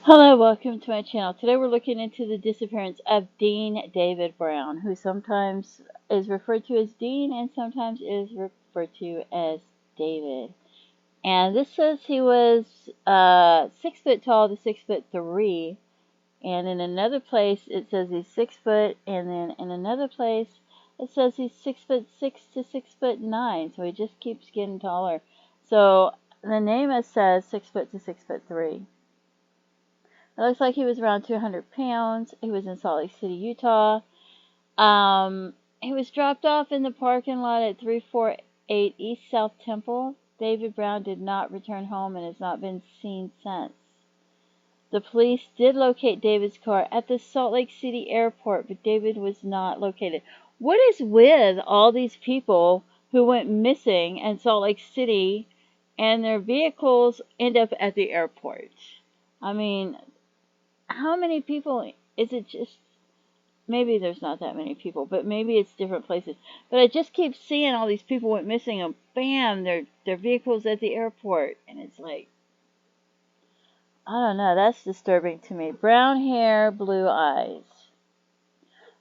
Hello, welcome to my channel. Today we're looking into the disappearance of Deane David Brown, who sometimes is referred to as Deane and sometimes is referred to as David. And this says he was 6 foot tall to 6'3", and in another place it says he's 6 foot, and then in another place it says he's 6'6" to 6'9", so he just keeps getting taller. So the name says 6 foot to 6'3". It looks like he was around 200 pounds. He was in Salt Lake City, Utah. He was dropped off in the parking lot at 348 East South Temple. David Brown did not return home and has not been seen since. The police did locate David's car at the Salt Lake City Airport, but David was not located. What is with all these people who went missing in Salt Lake City and their vehicles end up at the airport? I mean, how many people, is it just, maybe there's not that many people, but maybe it's different places. But I just keep seeing all these people went missing and bam, their vehicles at the airport. And it's like, I don't know, that's disturbing to me. Brown hair, blue eyes.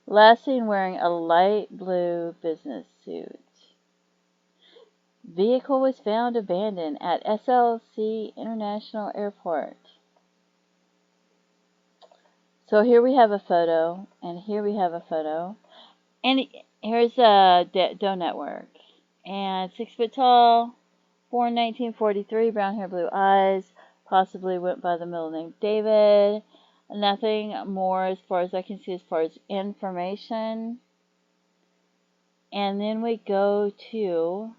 Last seen wearing a light blue business suit. Vehicle was found abandoned at SLC International Airport. So here we have a photo, and here we have a photo, and here's a Doe Network, and 6 foot tall, born 1943, brown hair, blue eyes, possibly went by the middle name David. Nothing more as far as I can see as far as information. And then we go to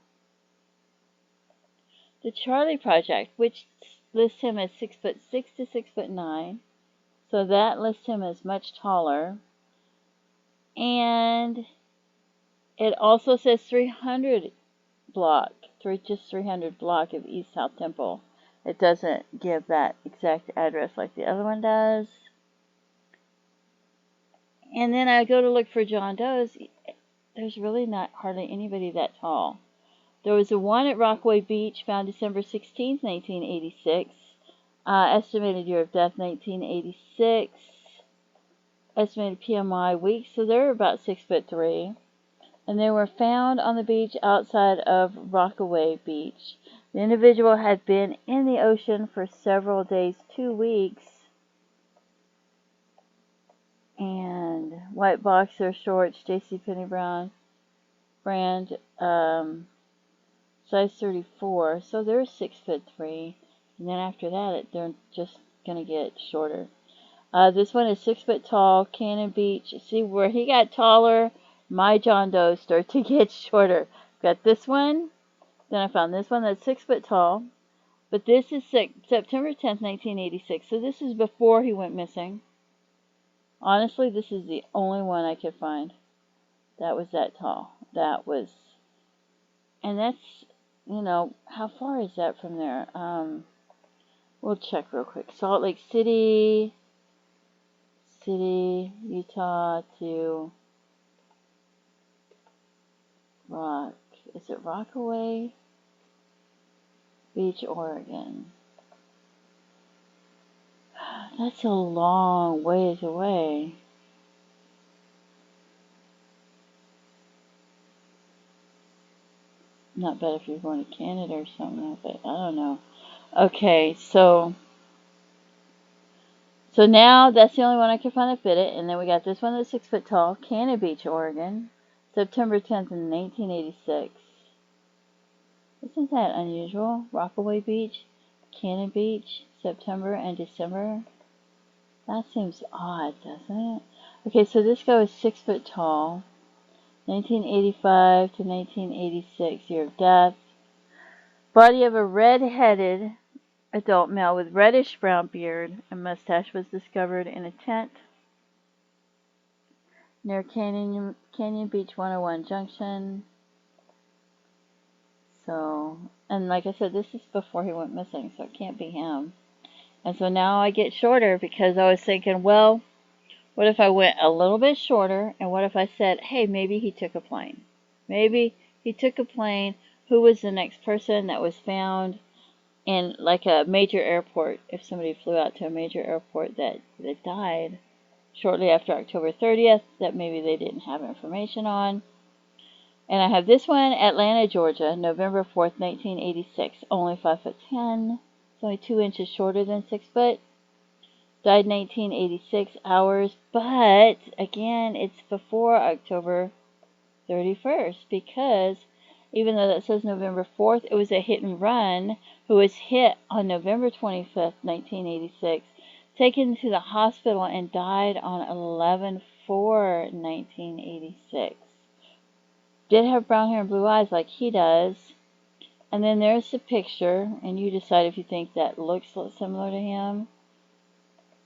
the Charlie Project, which lists him as 6'6" to 6'9". So that lists him as much taller. And it also says 300 block, just 300 block of East South Temple. It doesn't give that exact address like the other one does. And then I go to look for John Doe's. There's really not hardly anybody that tall. There was a one at Rockaway Beach found December 16th, 1986. Estimated year of death, 1986. Estimated PMI weeks, so they're about 6'3". And they were found on the beach outside of Rockaway Beach. The individual had been in the ocean for several days, 2 weeks. And white boxer shorts, JCPenney brand, size 34. So they're 6'3". And then after that, they're just going to get shorter. This one is 6 foot tall, Cannon Beach. See where he got taller, my John Doe start to get shorter. Got this one, then I found this one that's 6 foot tall. But this is September 10th, 1986. So this is before he went missing. Honestly, this is the only one I could find that was that tall. That was, and that's, you know, how far is that from there? We'll check real quick. Salt Lake City, Utah to is it Rockaway Beach, Oregon? That's a long ways away. Not bad if you're going to Canada or something, but I don't know. Okay, so now that's the only one I can find that fit it. And then we got this one that's 6 foot tall, Cannon Beach, Oregon, September 10th, 1986. Isn't that unusual? Rockaway Beach, Cannon Beach, September and December. That seems odd, doesn't it? Okay, so this guy was 6 foot tall, 1985 to 1986, year of death. Body of a red-headed adult male with reddish-brown beard and mustache was discovered in a tent near Canyon Beach 101 Junction. So, and like I said, this is before he went missing, so it can't be him. And so now I get shorter because I was thinking, well, what if I went a little bit shorter, and what if I said, hey, maybe he took a plane? Maybe he took a plane. Who was the next person that was found? in like a major airport, if somebody flew out to a major airport that died shortly after October 30th that maybe they didn't have information on. And I have this one, Atlanta, Georgia, November 4th, 1986. Only 5'10". It's only 2 inches shorter than 6 foot. Died 1986 hours, but again, it's before October 31st because even though that says November 4th, it was a hit and run who was hit on November 25th, 1986, taken to the hospital and died on 11/4/1986. Did have brown hair and blue eyes like he does. And then there's the picture, and you decide if you think that looks similar to him.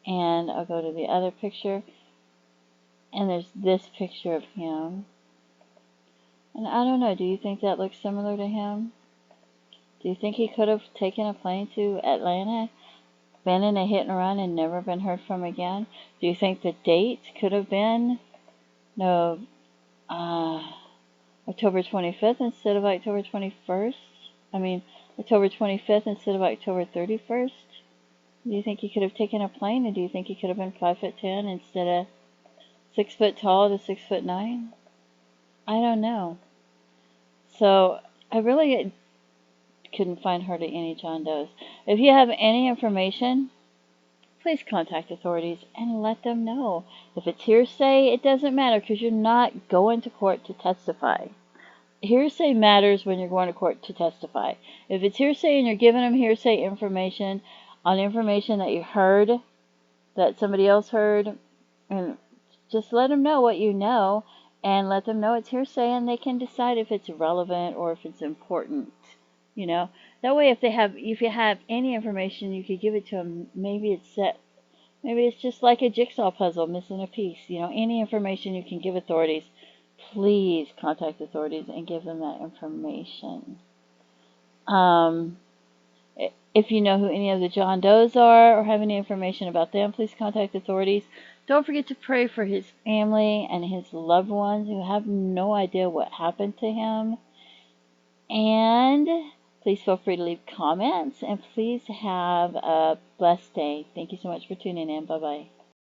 And I'll go to the other picture, and there's this picture of him. And I don't know, do you think that looks similar to him? Do you think he could have taken a plane to Atlanta, been in a hit and run, and never been heard from again? Do you think the date could have been October 25th instead of October 21st? I mean, October 25th instead of October 31st? Do you think he could have taken a plane, and do you think he could have been 5'10" instead of 6 foot tall to 6'9"? I don't know. So I really couldn't find hardly any John Does. If you have any information, please contact authorities and let them know. If it's hearsay, it doesn't matter because you're not going to court to testify. Hearsay matters when you're going to court to testify. If it's hearsay and you're giving them hearsay information on information that you heard, that somebody else heard, and just let them know what you know and let them know it's hearsay, and they can decide if it's relevant or if it's important. You know, that way if you have any information, you could give it to them. Maybe it's just like a jigsaw puzzle missing a piece. You know, any information you can give authorities, please contact authorities and give them that information. If you know who any of the John Does are or have any information about them, please contact authorities. Don't forget to pray for his family and his loved ones who have no idea what happened to him. And please feel free to leave comments, and please have a blessed day. Thank you so much for tuning in. Bye-bye.